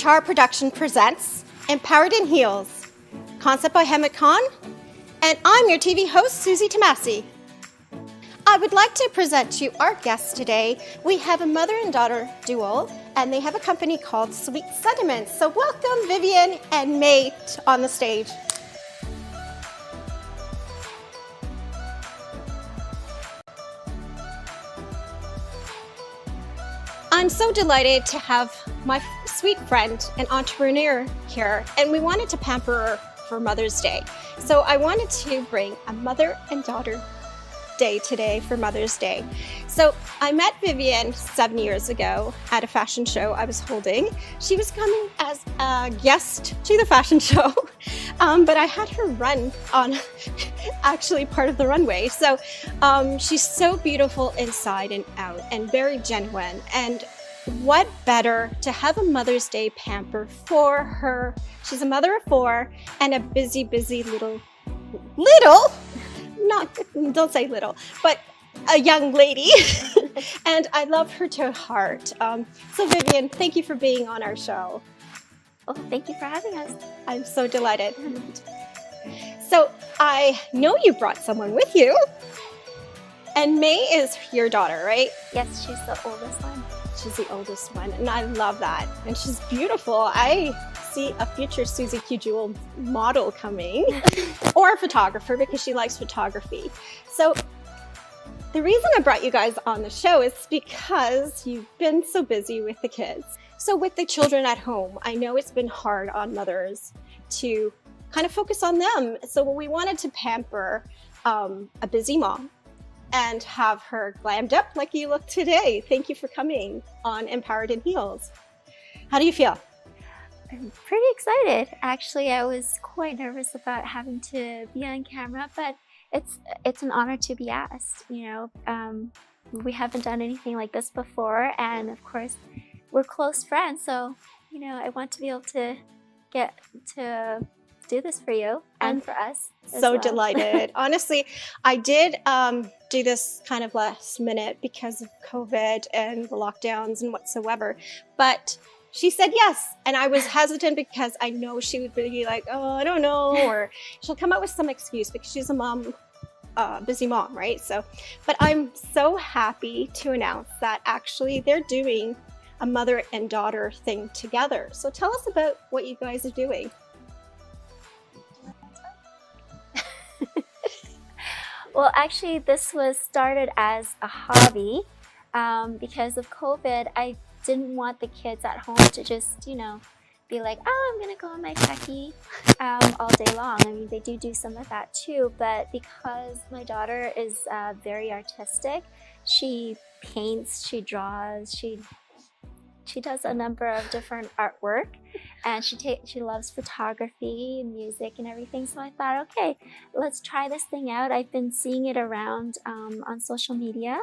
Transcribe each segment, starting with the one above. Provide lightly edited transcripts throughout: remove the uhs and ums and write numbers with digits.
Chaar Production presents Empowered in Heels, concept by Heima, and I'm your TV host, Susie Tomasi. I would like to present to you our guests today. We have a mother and daughter duo, and they have a company called Sweet Sentiments. So welcome Vivian and May on the stage. I'm so delighted to have my sweet friend and entrepreneur here, and we wanted to pamper her for Mother's Day. So I wanted to bring a mother and daughter day today for Mother's Day. So I met Vivian 7 years ago at a fashion show I was holding. She was coming as a guest to the fashion show, but I had her run on actually part of the runway. So she's so beautiful inside and out and very genuine. And what better to have a Mother's Day pamper for her. She's a mother of 4 and a busy little, don't say little, but a young lady. And I love her to heart. So Vivian, thank you for being on our show. Oh, thank you for having us. I'm so delighted. So I know you brought someone with you, and May is your daughter, right? Yes, she's the oldest one. She's the oldest one, and I love that. And she's beautiful. I see a future Susie Q Jewel model coming, or a photographer, because she likes photography. So the reason I brought you guys on the show is because you've been so busy with the kids. So with the children at home, I know it's been hard on mothers to kind of focus on them. So we wanted to pamper a busy mom and have her glammed up like you look today. Thank you for coming on Empowered in Heels. How do you feel? I'm pretty excited. Actually, I was quite nervous about having to be on camera, but it's an honor to be asked. You know, we haven't done anything like this before, and of course, we're close friends. So, you know, I want to be able to get to do this for you and for us. So delighted. Honestly, I did do this kind of last minute because of COVID and the lockdowns and whatsoever, but she said yes, and I was hesitant because I know she would be like, oh, I don't know, or she'll come up with some excuse because she's a mom, busy mom, right? So, but I'm so happy to announce that actually they're doing a mother and daughter thing together. So tell us about what you guys are doing. Well, actually, this was started as a hobby because of COVID. I didn't want the kids at home to just, you know, be like, oh, I'm gonna go on my techie all day long. I mean, they do some of that too, but because my daughter is very artistic, she paints, she draws, she does a number of different artwork, and she loves photography and music and everything. So I thought, okay, let's try this thing out. I've been seeing it around on social media.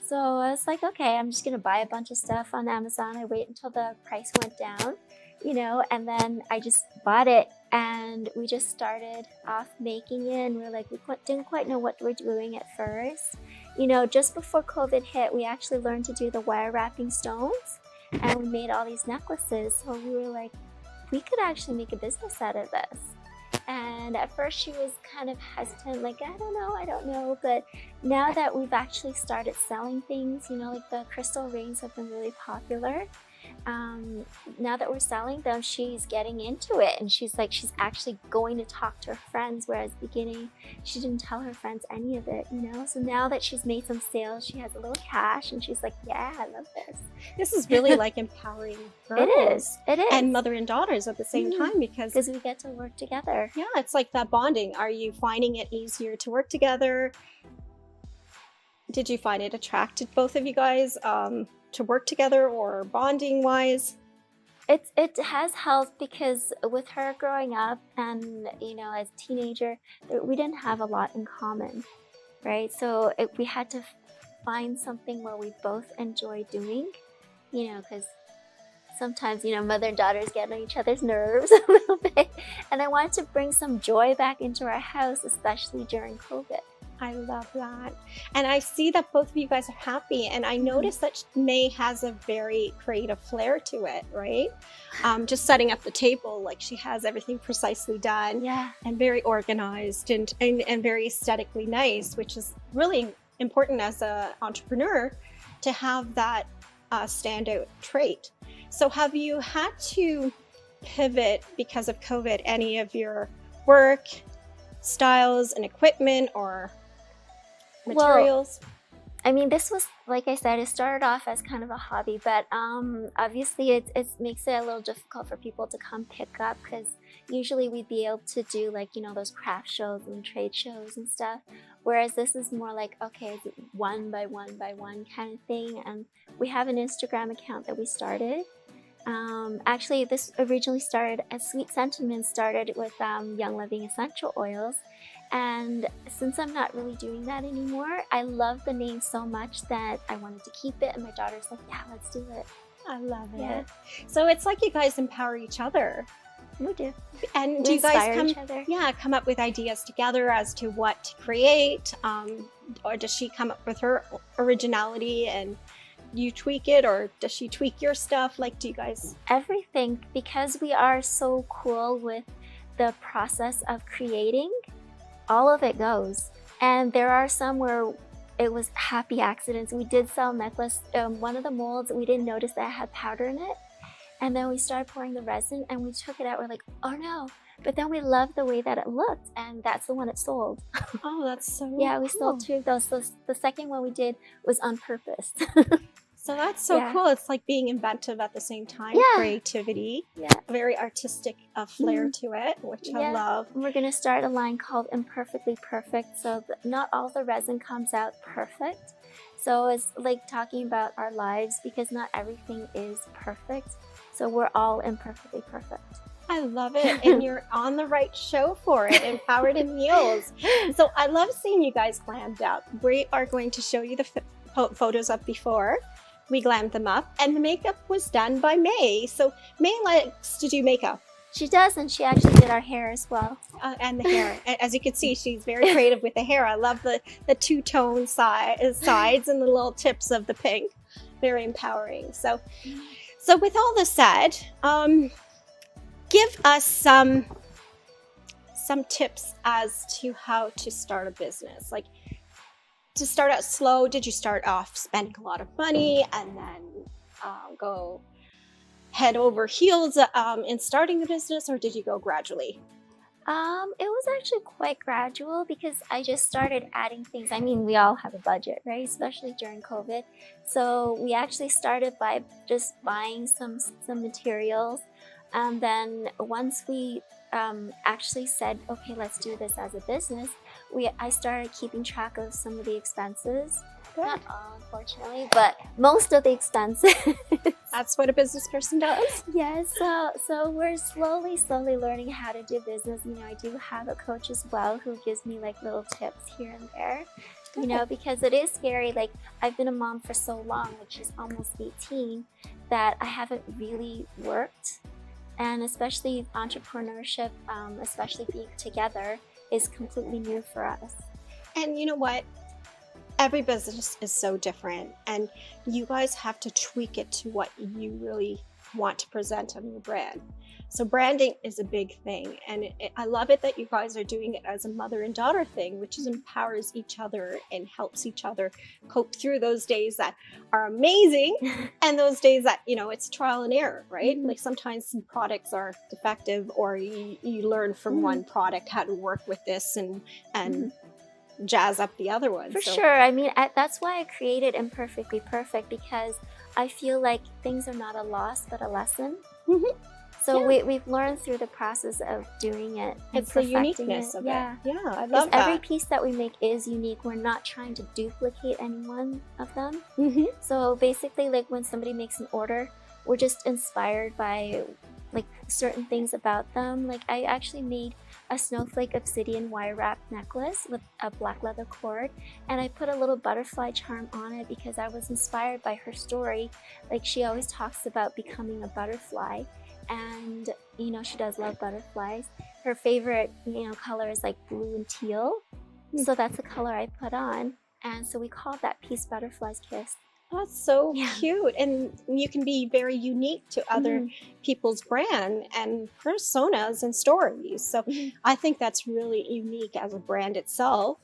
So I was like, okay, I'm just gonna buy a bunch of stuff on Amazon. I wait until the price went down, you know, and then I just bought it, and we just started off making it, and we're like, we didn't quite know what we're doing at first. You know, just before COVID hit, we actually learned to do the wire wrapping stones, and we made all these necklaces. So we were like, we could actually make a business out of this. And at first she was kind of hesitant, like, I don't know. But now that we've actually started selling things, you know, like the crystal rings have been really popular. Now that we're selling them, she's getting into it, and she's actually going to talk to her friends, whereas beginning she didn't tell her friends any of it, you know. So now that she's made some sales, she has a little cash, and she's like, yeah, I love this. This is really like empowering girls. It is. And mother and daughters at the same time, because we get to work together. Yeah, it's like that bonding. Are you finding it easier to work together? Did you find it attracted both of you guys to work together, or bonding wise? It has helped because with her growing up and, you know, as a teenager, we didn't have a lot in common, right? So we had to find something where we both enjoy doing, you know, because sometimes, you know, mother and daughters get on each other's nerves a little bit. And I wanted to bring some joy back into our house, especially during COVID. I love that. And I see that both of you guys are happy. And I noticed that May has a very creative flair to it, right? Just setting up the table, like she has everything precisely done, Yeah. and very organized and very aesthetically nice, which is really important as an entrepreneur to have that standout trait. So have you had to pivot because of COVID any of your work styles and equipment or materials? Well, I mean, this was, like I said, it started off as kind of a hobby, but obviously it makes it a little difficult for people to come pick up, because usually we'd be able to do like, you know, those craft shows and trade shows and stuff. Whereas this is more like, okay, it's one by one by one kind of thing. And we have an Instagram account that we started. Actually, this originally started as Sweet Sentiments, started with Young Living essential oils. And since I'm not really doing that anymore, I love the name so much that I wanted to keep it. And my daughter's like, yeah, let's do it. I love it. Yeah. So it's like you guys empower each other. We do. And We do you guys inspire each other. come up with ideas together as to what to create? Or does she come up with her originality and you tweak it, or does she tweak your stuff? Like, do you guys? Everything, because we are so cool with the process of creating, all of it goes. And there are some where it was happy accidents. We did sell a necklace. One of the molds, we didn't notice that it had powder in it. And then we started pouring the resin and we took it out. We're like, oh no. But then we loved the way that it looked, and that's the one it sold. Oh, that's so Yeah, we cool. sold 2 of those. So the second one we did was on purpose. So that's so Yeah. cool. It's like being inventive at the same time, Yeah. creativity, Yeah. very artistic flair to it, which I Yeah. love. And we're going to start a line called Imperfectly Perfect. So not all the resin comes out perfect. So it's like talking about our lives, because not everything is perfect. So we're all imperfectly perfect. I love it. And you're on the right show for it, Empowered in Meals. So I love seeing you guys glammed up. We are going to show you the photos of before we glammed them up. And the makeup was done by May. So May likes to do makeup. She does, and she actually did our hair as well. And the hair. As you can see, she's very creative with the hair. I love the two-tone sides and the little tips of the pink. Very empowering. So with all this said, give us some tips as to how to start a business. Like, to start out slow, did you start off spending a lot of money and then go head over heels in starting the business, or did you go gradually? It was actually quite gradual, because I just started adding things. I mean, we all have a budget, right? Especially during COVID. So we actually started by just buying some materials. And then once we actually said, okay, let's do this as a business, I started keeping track of some of the expenses. Good. Not all, unfortunately, but most of the expenses. That's what a business person does. Yes, so we're slowly learning how to do business. You know, I do have a coach as well who gives me like little tips here and there. You know, because it is scary. Like, I've been a mom for so long, which is almost 18, that I haven't really worked. And especially entrepreneurship, especially being together, is completely new for us. And you know what? Every business is so different, and you guys have to tweak it to what you really want to present on your brand. So branding is a big thing, and I love it that you guys are doing it as a mother and daughter thing, which empowers each other and helps each other cope through those days that are amazing and those days that, you know, it's trial and error, right? Like, sometimes some products are defective, or you learn from one product how to work with this and jazz up the other one. For sure. I mean, that's why I created Imperfectly Perfect, because I feel like things are not a loss but a lesson. So we've learned through the process of doing it. It's the uniqueness of it. Yeah, I love that. Every piece that we make is unique. We're not trying to duplicate any one of them. So basically, like, when somebody makes an order, we're just inspired by like certain things about them. Like, I actually made a snowflake obsidian wire wrap necklace with a black leather cord, and I put a little butterfly charm on it because I was inspired by her story. Like, she always talks about becoming a butterfly, and you know, she does love butterflies. Her favorite, you know, color is like blue and teal. So that's the color I put on. And so we called that piece Butterfly's Kiss. That's so Yeah. cute. And you can be very unique to other people's brand and personas and stories. So I think that's really unique as a brand itself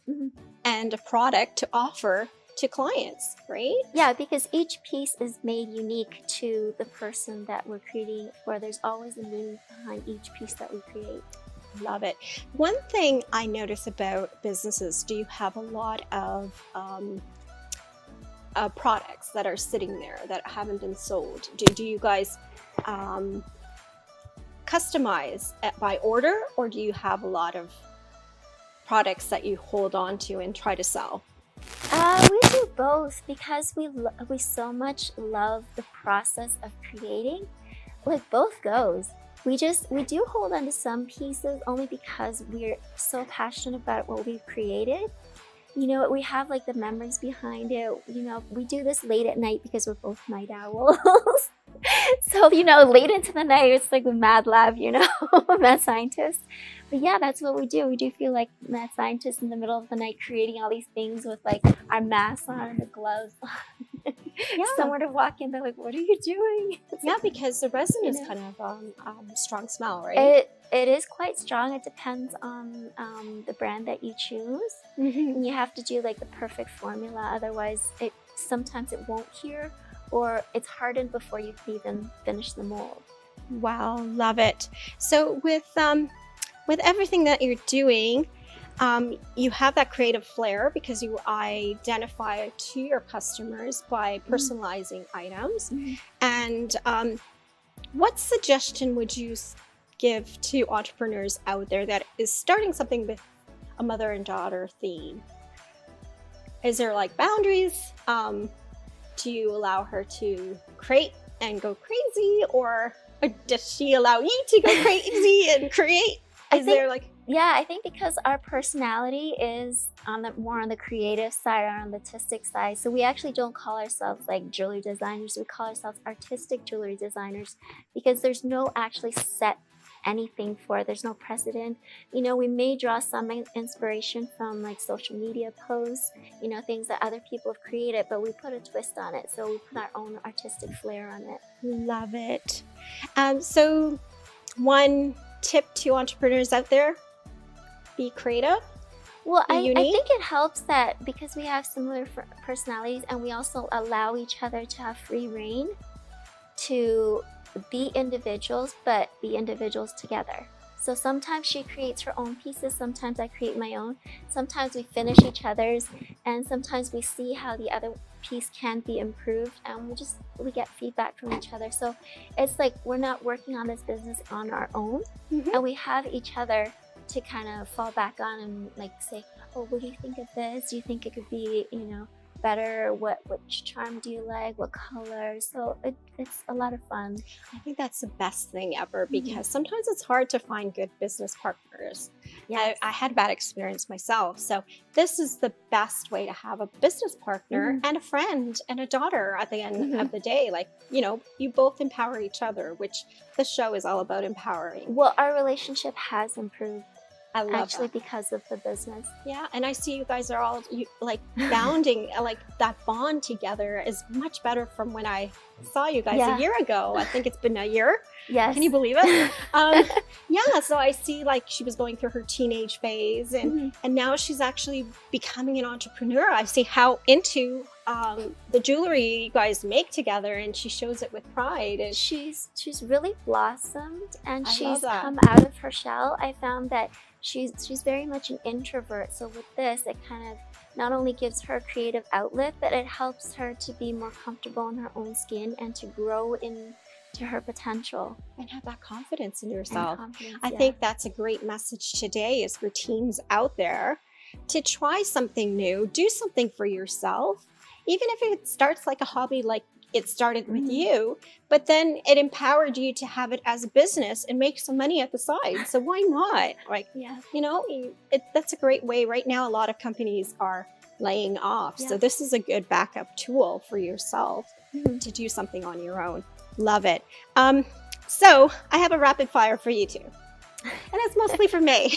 and a product to offer to clients, right? Yeah, because each piece is made unique to the person that we're creating it for. There's always a meaning behind each piece that we create. Love it. One thing I notice about businesses, do you have a lot of products that are sitting there that haven't been sold? Do you guys customize by order, or do you have a lot of products that you hold on to and try to sell? We do both because we so much love the process of creating. Like both goes. We do hold on to some pieces only because we're so passionate about what we've created. You know, we have like the memories behind it. You know, we do this late at night because we're both night owls. So, you know, late into the night, it's like the mad lab, you know, mad scientists. But yeah, that's what we do. We do feel like mad scientists in the middle of the night creating all these things with like our masks on and the gloves on. Yeah. Someone to walk in, they're like, what are you doing? Yeah, because the resin is kind of a strong smell, right? It is quite strong. It depends on the brand that you choose. And you have to do like the perfect formula. Otherwise, sometimes it won't cure, or it's hardened before you can even finish the mold. Wow, love it. So with everything that you're doing, you have that creative flair because you identify to your customers by personalizing items. And what suggestion would you give to entrepreneurs out there that is starting something with a mother and daughter theme? Is there like boundaries? Do you allow her to create and go crazy, or does she allow you to go crazy and create? Yeah, I think because our personality is more on the creative side or on the artistic side. So we actually don't call ourselves like jewelry designers. We call ourselves artistic jewelry designers because there's no actually set anything for it. There's no precedent. You know, we may draw some inspiration from like social media posts, you know, things that other people have created, but we put a twist on it. So we put our own artistic flair on it. Love it. So one tip to entrepreneurs out there: be creative. Well, I think it helps that because we have similar personalities and we also allow each other to have free reign to be individuals, but be individuals together. So sometimes she creates her own pieces, sometimes I create my own, sometimes we finish each other's, and sometimes we see how the other piece can be improved, and we get feedback from each other. So it's like we're not working on this business on our own, and we have each other to kind of fall back on and like say, oh, what do you think of this? Do you think it could be, you know, better? Which charm do you like? What color? So it's a lot of fun. I think that's the best thing ever because sometimes it's hard to find good business partners. Yeah, I had a bad experience myself. So this is the best way to have a business partner and a friend and a daughter at the end of the day. Like, you know, you both empower each other, which the show is all about empowering. Well, our relationship has improved. I love actually that. Because of the business. Yeah, and I see you guys are all like bounding, like that bond together is much better from when I saw you guys a year ago. I think it's been a year. Yes. Can you believe it? Yeah, so I see like she was going through her teenage phase and now she's actually becoming an entrepreneur. I see how into the jewelry you guys make together, and she shows it with pride. And she's really blossomed, and she's come out of her shell. I found that she's very much an introvert. So with this, it kind of not only gives her a creative outlet, but it helps her to be more comfortable in her own skin and to grow into her potential. And have that confidence in yourself. I think that's a great message today is for teens out there to try something new, do something for yourself. Even if it starts like a hobby, like it started with you, but then it empowered you to have it as a business and make some money at the side. So why not? Like, you know, that's a great way. Right now, a lot of companies are laying off. So this is a good backup tool for yourself to do something on your own. Love it. So I have a rapid fire for you too. And it's mostly for May.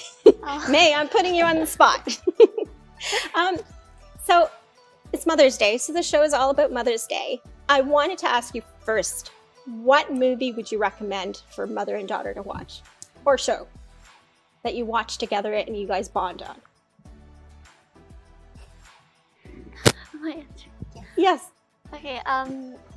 May, I'm putting you on the spot. So it's Mother's Day, so the show is all about Mother's Day. I wanted to ask you first, what movie would you recommend for mother and daughter to watch? Or show that you watch together and you guys bond on? My answer. Yes. Okay,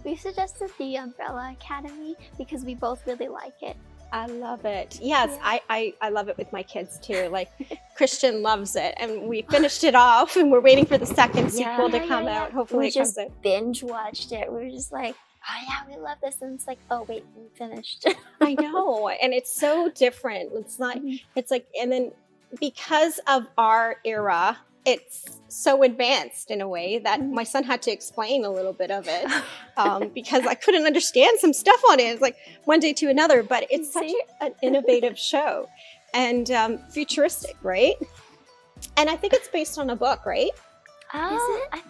we suggested The Umbrella Academy because we both really like it. I love it. Yes, Yeah. I love it with my kids too. Like Christian loves it, and we finished it off, and we're waiting for the second sequel to come out. Hopefully, we it comes just out. binge watched it. We were just like, oh yeah, we love this, and it's like, oh wait, we finished. I know, and it's so different. It's not. It's like, and then because of our era, it's so advanced in a way that my son had to explain a little bit of it because I couldn't understand some stuff on it. It's like one day to another, but it's such an innovative show and futuristic, right? And I think it's based on a book, right? Is it? I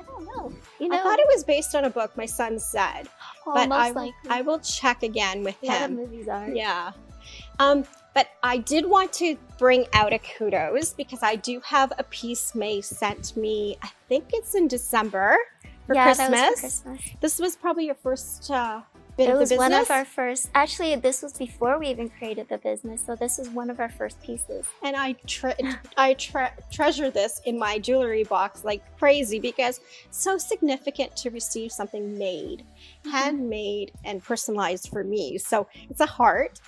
don't know. You know, I thought it was based on a book, my son said, well, but I will check again with a lot of him. movies are. Yeah. But I did want to bring out a kudos because I do have a piece May sent me. I think it's in December for Christmas. That was for Christmas. This was probably your first bit It of the was business. one of our first. Actually, this was before we even created the business, so this was one of our first pieces. And I treasure this in my jewelry box like crazy because it's so significant to receive something made, handmade, and personalized for me. So it's a heart.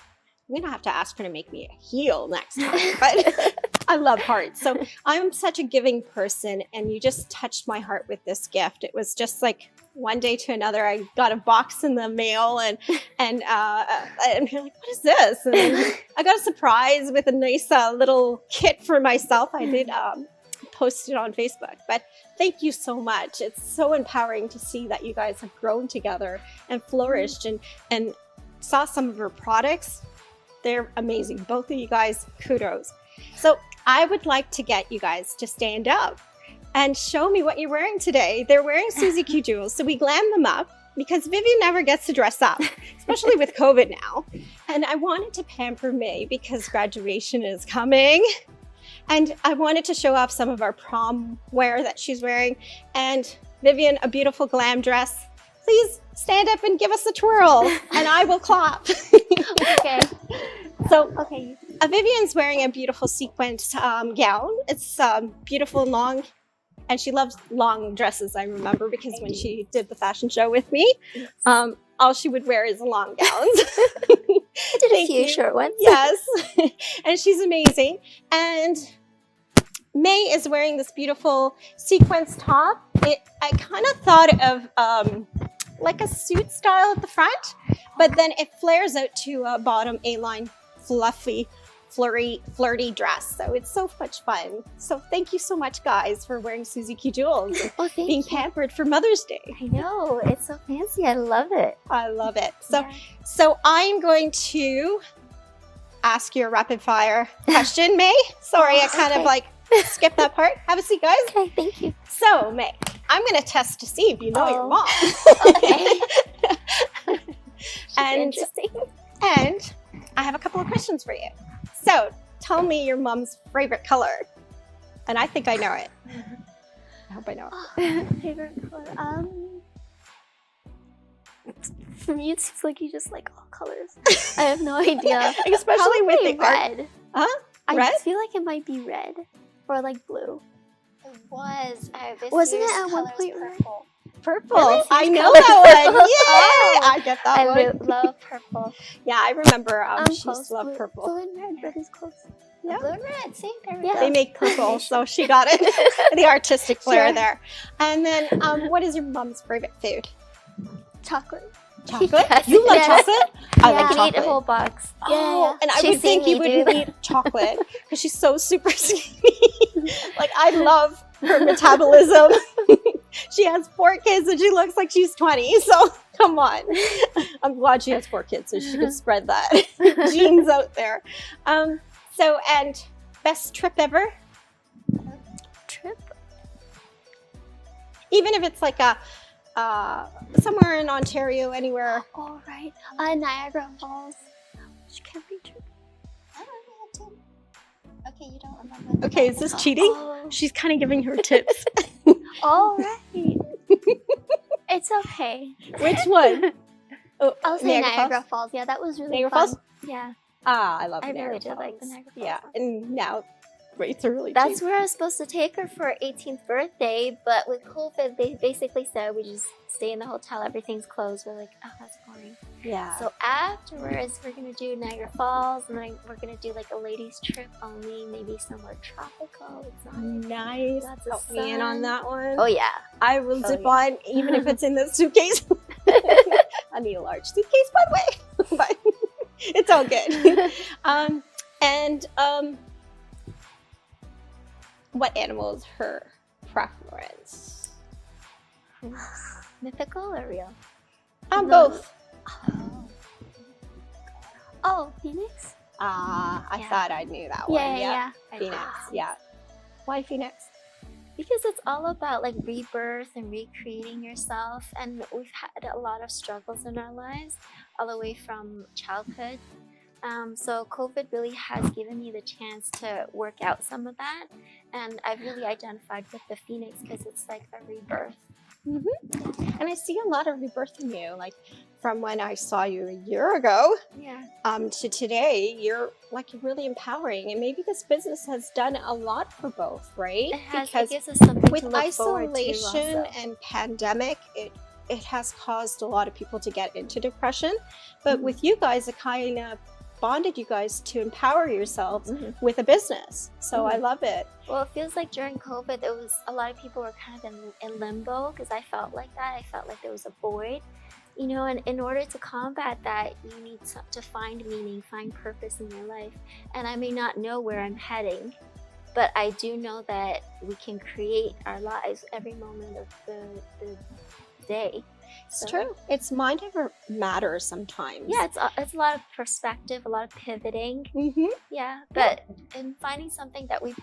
I'm gonna have to ask her to make me a heel next time, but I love hearts. So I'm such a giving person, and you just touched my heart with this gift. It was just like one day to another, I got a box in the mail, and you're like, what is this? And then I got a surprise with a nice little kit for myself. I did post it on Facebook, but thank you so much. It's so empowering to see that you guys have grown together and flourished and saw some of her products. They're amazing. Both of you guys, kudos. So I would like to get you guys to stand up and show me what you're wearing today. They're wearing Susie Q jewels, so we glam them up because Vivian never gets to dress up, especially with COVID now. And I wanted to pamper May because graduation is coming. And I wanted to show off some of our prom wear that she's wearing. And Vivian, a beautiful glam dress. Please stand up and give us a twirl, and I will clap. Okay. So, Okay. Vivian's wearing a beautiful sequined gown. It's beautiful and long, and she loves long dresses, I remember, because when she did the fashion show with me, all she would wear is long gowns. I did a few short ones. Yes, and she's amazing. And May is wearing this beautiful sequence top. I kind of thought of like a suit style at the front, but then it flares out to a bottom A-line, fluffy, flirty dress. So it's so much fun. So thank you so much, guys, for wearing Susie Q jewels and being pampered for Mother's Day. I know, it's so fancy. I love it. I love it. So I'm going to ask you a rapid fire question, May. Sorry, I kind of like skipped that part. Have a seat, guys. Okay, thank you. So, May, I'm going to test to see if you know your mom. Okay. Interesting. And I have a couple of questions for you. So, tell me your mom's favorite color. And I think I know it. I hope I know it. Favorite color? For me, it seems like you just like all colors. I have no idea. Especially with the red. Huh? I Red? feel like it might be red or like blue. It was. Wasn't it at one point purple? Purple. Really? I know Colors. that one. Yay! Oh. I get that I one. love purple. Yeah, I remember she Close. used to love Blue, purple. Blue and red, red is close. Yeah. Blue and red. See, there we Yeah. go. They make purple, so she got it. The artistic flair Sure. there. And then, what is your mom's favorite food? Chocolate. Chocolate? Yes. You love Yes. chocolate? I like I can eat a chocolate. whole box. Oh, and I She's would think seen you me do wouldn't that. eat chocolate because she's so super skinny. Like, I love her metabolism. She has 4 kids and she looks like she's 20, so come on. I'm glad she has 4 kids so she can spread that genes out there. So, and best trip ever? Trip? Even if it's like a somewhere in Ontario, anywhere. Oh, right. Niagara Falls. Which can be trip. I don't know, too. okay, you don't remember. Okay, is this cheating? Oh. She's kind of giving her tips. All right. It's okay. Which one? Oh, I'll say Niagara Falls. Yeah, that was really Niagara fun. Falls? Yeah. Ah, I love I Niagara really did like the Falls. Niagara Falls. Yeah, and now rates are really That's cheap. where I was supposed to take her for her 18th birthday, but with COVID, they basically said we just stay in the hotel, everything's closed. We're like, oh, that's boring. Yeah. So afterwards, we're gonna do Niagara Falls, and then we're gonna do like a ladies' trip only, maybe somewhere tropical. Nice. Lots of Help me in on sun. that one. Oh yeah. I will Oh, zip yeah. on, even if it's in the suitcase. I need a large suitcase, by the way, but it's all good. What animal is her preference? Mythical or real? No. Both. Oh, Phoenix? I Yeah. thought I knew that one. Yeah. Phoenix. Yeah. Why Phoenix? Because it's all about like rebirth and recreating yourself, and we've had a lot of struggles in our lives all the way from childhood. So COVID really has given me the chance to work out some of that, and I've really identified with the Phoenix because it's like a rebirth. And I see a lot of rebirth in you, like from when I saw you a year ago Yeah. to today. You're like really empowering, and maybe this business has done a lot for both, right? It gives us something with to look forward to isolation also. and pandemic, it has caused a lot of people to get into depression. But with you guys, it kind of bonded you guys to empower yourselves with a business. So I love it. Well, it feels like during COVID, there was a lot of people were kind of in limbo, because I felt like that. I felt like there was a void, you know, and in order to combat that, you need to find meaning, find purpose in your life. And I may not know where I'm heading, but I do know that we can create our lives every moment of the day. It's true. It's mind over matter sometimes. Yeah, it's a lot of perspective, a lot of pivoting. Yeah, but in finding something that we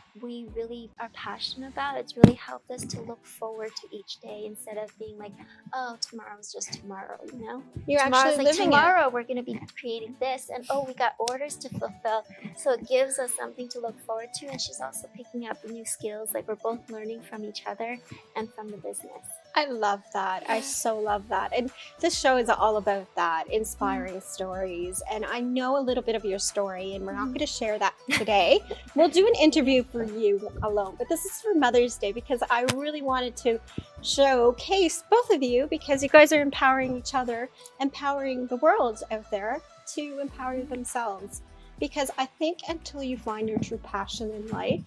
really are passionate about, it's really helped us to look forward to each day instead of being like, oh, tomorrow's just tomorrow, you know? You're Tomorrow's actually like living tomorrow we're gonna be creating this, and oh, we got orders to fulfill. So it gives us something to look forward to, and she's also picking up new skills. Like we're both learning from each other and from the business. I love that. I so love that. And this show is all about that, inspiring stories. And I know a little bit of your story, and we're not going to share that today. We'll do an interview for you alone, but this is for Mother's Day because I really wanted to showcase both of you, because you guys are empowering each other, empowering the world out there to empower themselves. Because I think until you find your true passion in life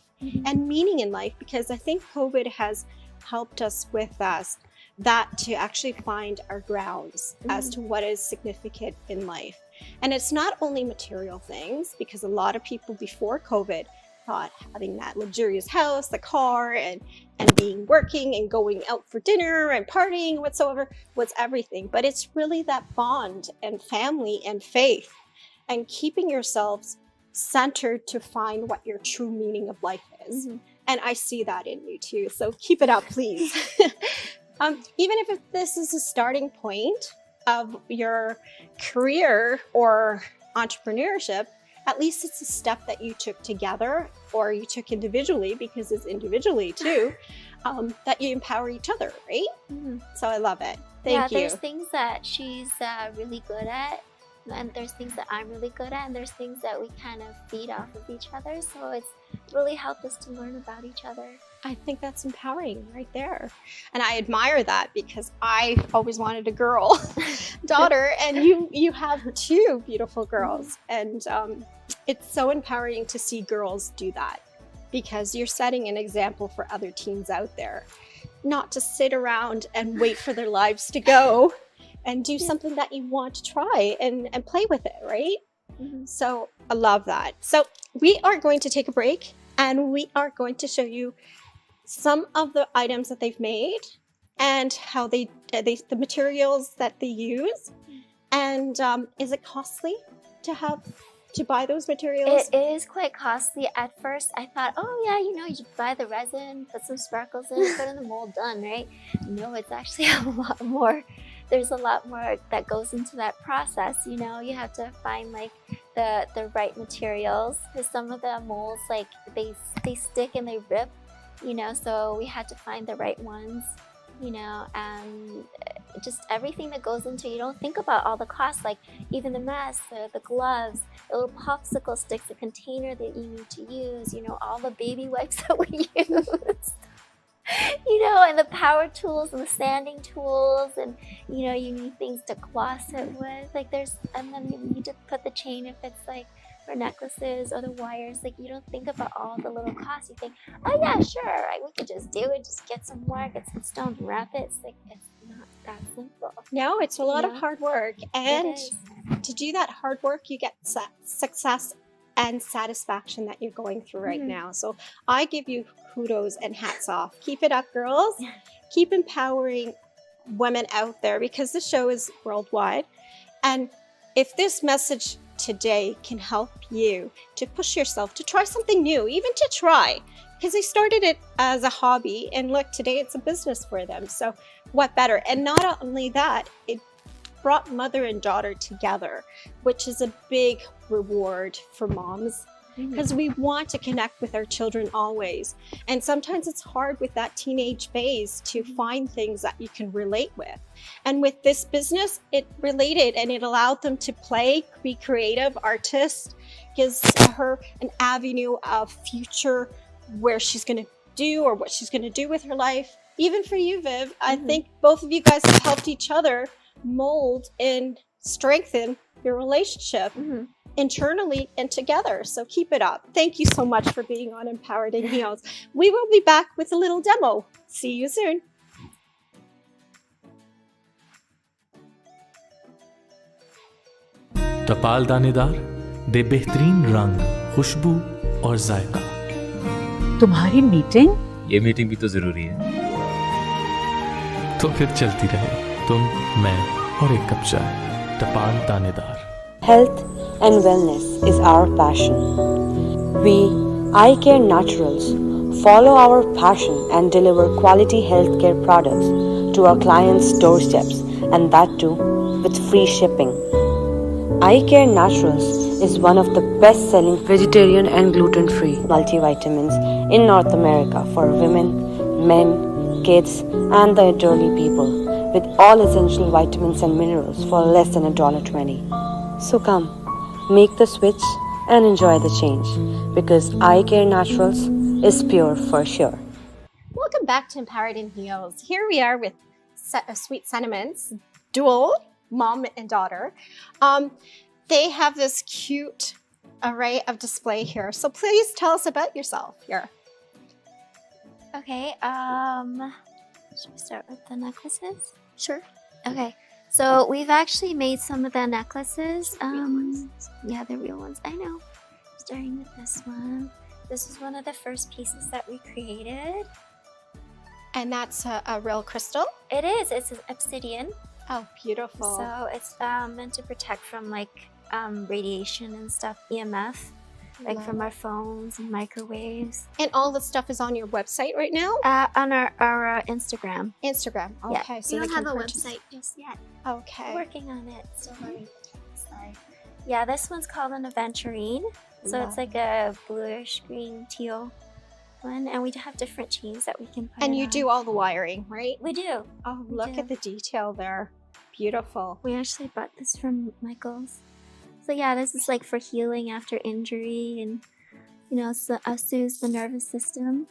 and meaning in life, because I think COVID has helped us with that to actually find our grounds as to what is significant in life. And it's not only material things, because a lot of people before COVID thought having that luxurious house, the car, and being working and going out for dinner and partying whatsoever was everything. But it's really that bond and family and faith and keeping yourselves centered to find what your true meaning of life is. And I see that in you too. So keep it up, please. Even if this is a starting point of your career or entrepreneurship, at least it's a step that you took together, or you took individually, because it's individually too, that you empower each other, right? So I love it. Thank you. There's things that she's really good at, and there's things that I'm really good at, and there's things that we kind of feed off of each other. So it's really helped us to learn about each other. I think that's empowering right there. And I admire that, because I always wanted a girl daughter, and you have two beautiful girls. And it's so empowering to see girls do that, because you're setting an example for other teens out there, not to sit around and wait for their lives to go, and do something that you want to try and play with it, right? So I love that. So we are going to take a break, and we are going to show you some of the items that they've made, and how the materials that they use. And is it costly to buy those materials? It is quite costly. At first, I thought, oh yeah, you know, you just buy the resin, put some sparkles in, put in the mold, done, right? No, it's actually a lot more. There's a lot more that goes into that process. You know, you have to find like the right materials, because some of the molds, like they stick and they rip, you know, so we had to find the right ones, you know, and just everything that goes into, you don't think about all the costs, like even the mask, the gloves, the little popsicle sticks, the container that you need to use, you know, all the baby wipes that we use. You know, and the power tools and the sanding tools, and you know, you need things to gloss it with, like and then you need to put the chain if it's like for necklaces, or the wires. Like, you don't think about all the little costs. You think, oh yeah, sure, we could just do it, just get some wire, get some stones, wrap it. It's like, it's not that simple. No, it's a lot of hard work, and to do that hard work, you get success and satisfaction that you're going through right now. So I give you kudos and hats off. Keep it up, girls. Keep empowering women out there, because the show is worldwide. And if this message today can help you to push yourself to try something new, even to try, because they started it as a hobby, and look, today it's a business for them. So what better? And not only that, it brought mother and daughter together, which is a big reward for moms, because we want to connect with our children always. And sometimes it's hard with that teenage phase to find things that you can relate with. And with this business, it related, and it allowed them to play, be creative, artist, gives her an avenue of future where she's going to do, or what she's going to do with her life. Even for you, Viv, I think both of you guys have helped each other mold and strengthen your relationship internally and together. So keep it up. Thank you so much for being on Empowered in Heels. We will be back with a little demo. See you soon. टपाल दानेदार दे बेहतरीन रंग, खुशबू और जायका। तुम्हारी meeting? ये meeting भी तो जरूरी है। तो फिर चलती रहे, तुम, मैं और एक कप चाय। टपाल दानेदार। Health and wellness is our passion. We, Eye Care Naturals, follow our passion and deliver quality healthcare products to our clients' doorsteps, and that too with free shipping. Eye Care Naturals is one of the best-selling vegetarian and gluten-free multivitamins in North America for women, men, kids, and the elderly people, with all essential vitamins and minerals for less than $1.20. So come, make the switch and enjoy the change, because Eye Care Naturals is pure for sure. Welcome back to Empowered in Heels. Here we are with Sweet Sentiments, dual mom and daughter. They have this cute array of display here. So please tell us about yourself here. Okay, should we start with the necklaces? Sure. Okay, so we've actually made some of the necklaces. Yeah, the real ones, I know. Starting with this one. This is one of the first pieces that we created. And that's a real crystal? It is, it's an obsidian. Oh, beautiful. So it's meant to protect from like radiation and stuff, EMF, like from our phones and microwaves. And all the stuff is on your website right now? On our Instagram. Instagram, okay. Yeah. So We they don't have can a purchase. website just yet. Okay. Working on it. Still learning. Sorry. Yeah, this one's called an aventurine. So it's like a bluish green teal one, and we have different chains that we can put. And it you on. do all the wiring, right? We do. Oh, We look do. at the detail there. Beautiful. We actually bought this from Michael's. So yeah, this is like for healing after injury, and you know, soothes the nervous system.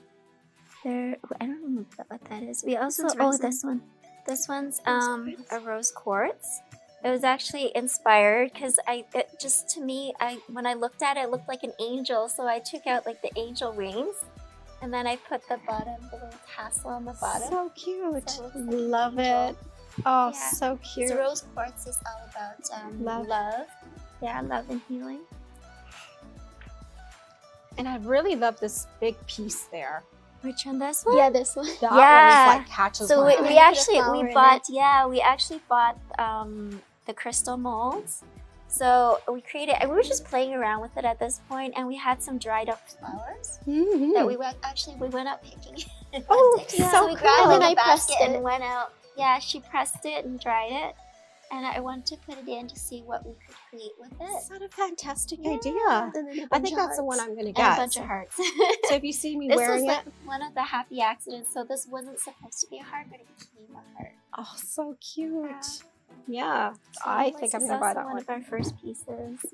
There, I don't know what that is. We also this one. This one's a rose quartz. It was actually inspired because when I looked at it, it looked like an angel. So I took out like the angel wings, and then I put the little tassel on the bottom. So cute. So it's like Love an angel. it. Oh, Yeah. so cute. So rose quartz is all about love. Yeah, love and healing. And I really love this big piece there. Which one? This one? Yeah, this one. That Yeah. one is like catches So my eye. we actually flower in we actually bought the crystal molds. So we were just playing around with it at this point, and we had some dried up flowers Mhm. that we went out picking. Oh, Yeah, so we grabbed cool. it in And a I pressed basket it. and went out. Yeah, she pressed it and dried it. and I wanted to put it in to see what we could create with it. Is that a fantastic Yeah. idea? And then a I bunch think of that's the one hearts. I'm going to And a get. bunch of hearts. So if you see me This wearing was it, like one of the happy accidents. So this wasn't supposed to be a heart, but it became a heart. oh, so cute. Yeah. Yeah, So I this think I'm is going to buy also that one one. of our first pieces.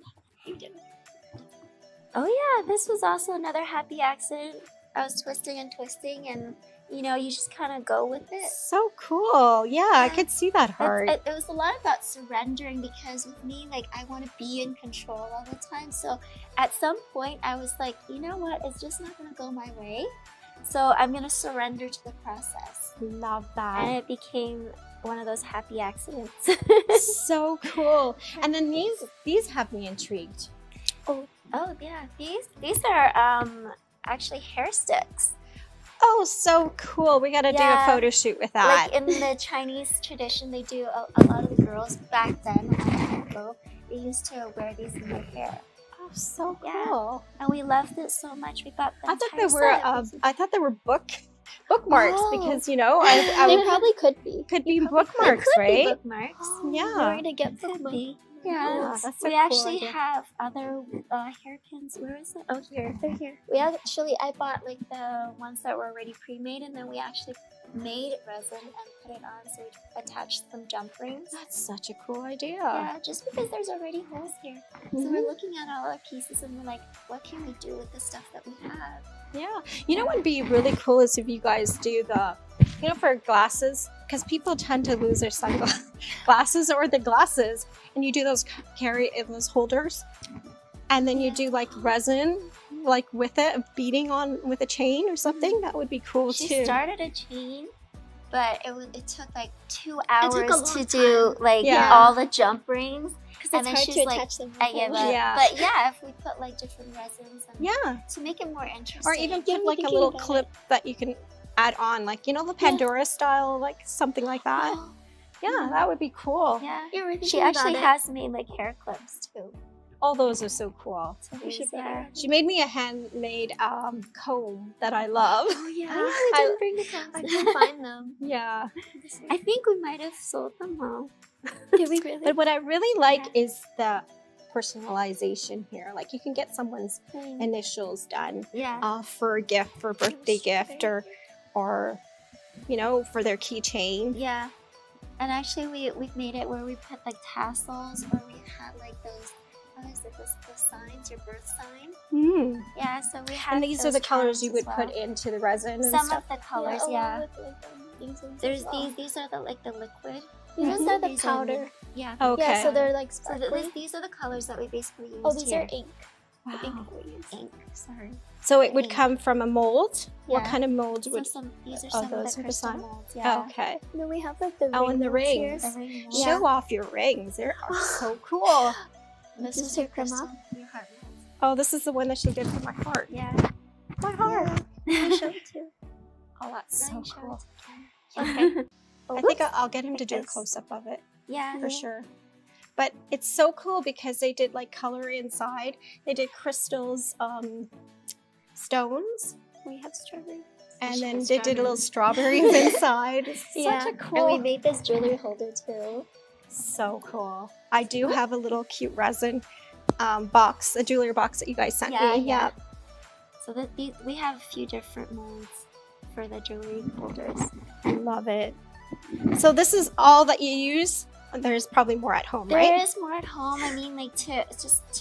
Oh yeah, this was also another happy accident. I was twisting and twisting, and you know, you just kind of go with it. So cool. Yeah, I could see that heart. It was a lot about surrendering, because with me, like, I want to be in control all the time. So at some point, I was like, you know what? It's just not going to go my way. So I'm going to surrender to the process. Love And that. it became one of those happy accidents. So cool. And then these have me intrigued. Oh yeah, these are actually hair sticks. Oh, so cool. We got to do a Yeah. photo shoot with that. Like in the Chinese tradition, they do a lot of the girls back then, a long time ago, they used to wear these in their hair. Oh, so Yeah. cool. And we loved it so much. We bought the I thought entire they were set. I thought they were bookmarks Oh. because you know They I probably could be. could be It bookmarks, could be right? bookmarks. Yeah. We're gonna get Could bookmarks. be. Yeah, Yeah, that's a we cool actually idea. have other hairpins. Where is it? Oh, here. They're here. I bought like the ones that were already pre-made, and then we actually made resin and put it on, so we attached some jump rings. That's such a cool idea. Yeah, just because there's already holes here. So Mhm. we're looking at all our pieces and we're like, what can we do with the stuff that we have? Yeah. You know what would be really cool is if you guys do the, you know, for glasses, because people tend to lose their sunglasses or the glasses, and you do those those holders, and then you do like resin, like with it, beading on with a chain or something. That would be cool She too. started a chain, but it took like 2 took hours a long to do like Yeah. all the jump rings. Because And it's then hard she's to like, attach them. I give up. Yeah. But yeah, if we put like different resins and Yeah. to make it more interesting. Or even Yeah, put we're like a thinking little about clip that you can add on, like, you know, the Pandora style, like something like that. Yeah, that would be cool. Yeah. Yeah, we're She thinking actually about it. has made like hair clips too. All those are so cool. So We should these are- She made me a handmade comb that I love. Oh yeah, Oh, we didn't bring the combs. I can't find them. Yeah. I think we might have sold them all. Did we really? But what I really like Yeah. is the personalization here. Like you can get someone's initials done Yeah. for a gift, for a birthday gift, or you know, for their keychain. Yeah. And actually we've made it where we put like tassels, or we had like those, what is it, those signs, your birth sign. Mm. Yeah, so we have And these are those the colors charms you as would well. put into the resin and Some stuff. of the colors, along yeah. with, like, these ones There's as well. these are the like the liquid. These are the These powder. Yeah. Okay. Yeah, so they're like So sparkly. these are the colors that we basically used Oh, these here. are ink. The ink Wow. that we use. Ink, sorry. So it would ink. come from a mold. What Yeah. kind of mold So would? these are Oh, some of those the are the crystal sign- molds. Yeah. Okay. And then we have like the Oh, and the ring molds rings. here. The ring Yeah. Show off your rings. They are so cool. This Just is take your them crystal, off. your heart molds. Oh, this is the one that she did for my heart. Yeah. My heart. Yeah. I show it too. Oh, that's so Nice cool. Okay. I think I'll get him to Like do a this. close up of it Yeah. for sure. But it's so cool because they did like color inside. They did crystals, stones, We have strawberry. and then Strawberries. they did little strawberries inside. It's Yeah. such a And we cool, made this jewelry holder too. so cool. I do have a little cute resin box, a jewelry box that you guys sent Yeah, me. yeah. So we have a few different molds for the jewelry holders. I love it. So this is all that you use. There's probably more at home, There right? is more at home. I mean, like to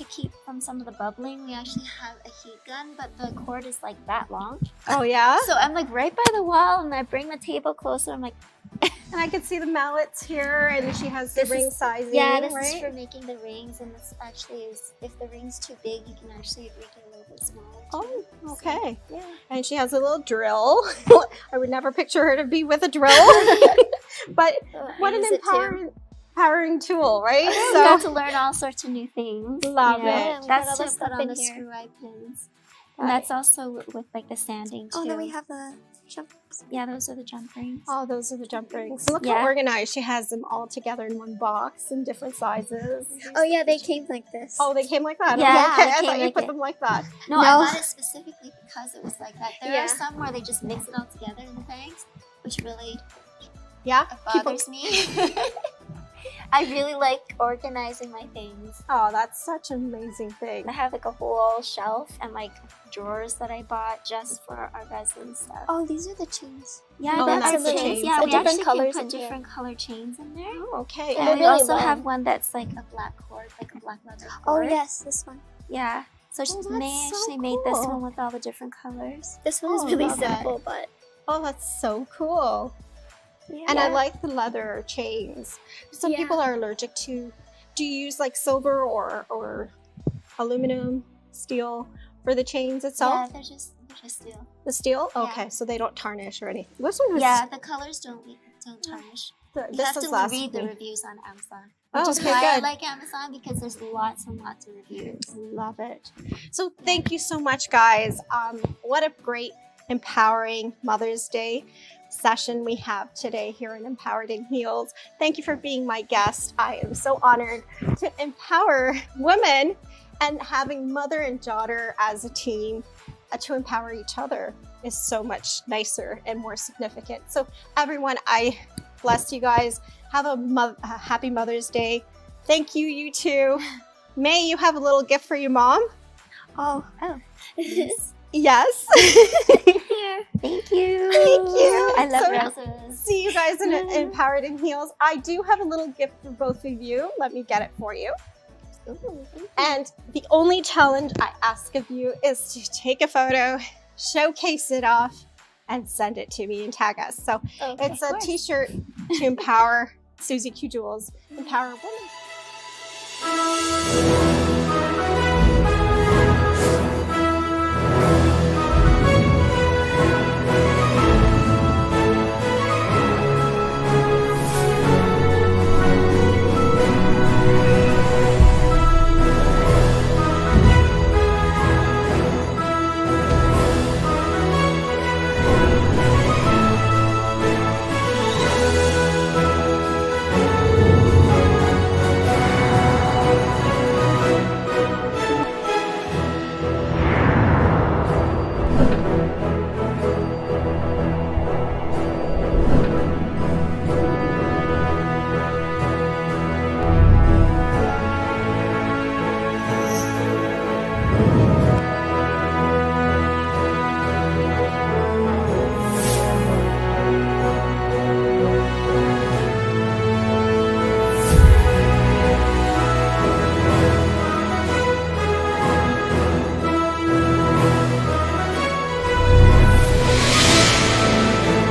keep from some of the bubbling, we actually have a heat gun, but the cord is like that long. Oh yeah. So I'm like right by the wall, and I bring the table closer. I'm like, And I can see the mallets here, and she has the This ring is- sizing. yeah, this right? is for making the rings, and this actually is, if the ring's too big, you can actually make it a little bit smaller. Oh, too. okay. So, yeah. And she has a little drill. I would never picture her to be with a drill, but what an use it too. empowering tool, right? We So got to learn all sorts of new things. Love you know. it. Yeah, we got That's all the just stuff put on in the here. screw eye pins. And that's also with like the sanding too. Oh, then we have the Yeah, those are the jump rings. oh, those are the jump rings. Look Yeah. how organized. She has them all together in one box in different sizes. Oh yeah, they came like this. Oh, they came like that. Yeah, okay. they I came thought you like put it. them like that. No, No. I bought it specifically because it was like that. There Yeah. are some where they just mix it all together in the bags, which really Yeah. People- bothers me. I really like organizing my things. Oh, that's such an amazing thing. I have like a whole shelf and like drawers that I bought just for our resin stuff. Oh, these are the chains. Yeah, Oh, that's that's the the chains. chains. Yeah, The we different actually colors can in put here. different color chains in there. Oh, okay. And They're we really also long. have one that's like a black cord, like a black leather Oh cord. yes, this one. Yeah. So Oh, May that's so actually made this cool. one with all the different colors. This one is Oh, really love it. simple, but Oh, that's so cool. Yeah. And I like the leather chains. Some Yeah. people are allergic to. Do you use like silver or aluminum, steel for the chains Yeah, itself? they're just steel. The steel? Yeah. Okay, so they don't tarnish or anything. This one is. Yeah, the colors don't tarnish. You This have is to last read the week. reviews on Amazon. Oh, Which is okay, why I good. like Amazon because there's lots and lots of reviews. Love it. So thank you so much, guys. What a great, empowering Mother's Day session we have today here in Empowered in Heels. Thank you for being my guest. I am so honored to empower women and having mother and daughter as a team to empower each other is so much nicer and more significant. So everyone, I bless you guys. Have a happy Mother's Day. Thank you, you two. May, you have a little gift for your mom? oh, Yes. Yes. Here. Thank you. Thank you. I love So- roses. See you guys in Empowered in Heels. I do have a little gift for both of you. Let me get it for you. Ooh, thank you. And the only challenge I ask of you is to take a photo, showcase it off, and send it to me and tag us. So okay. it's a t-shirt to empower Susie Q Jules, empower women.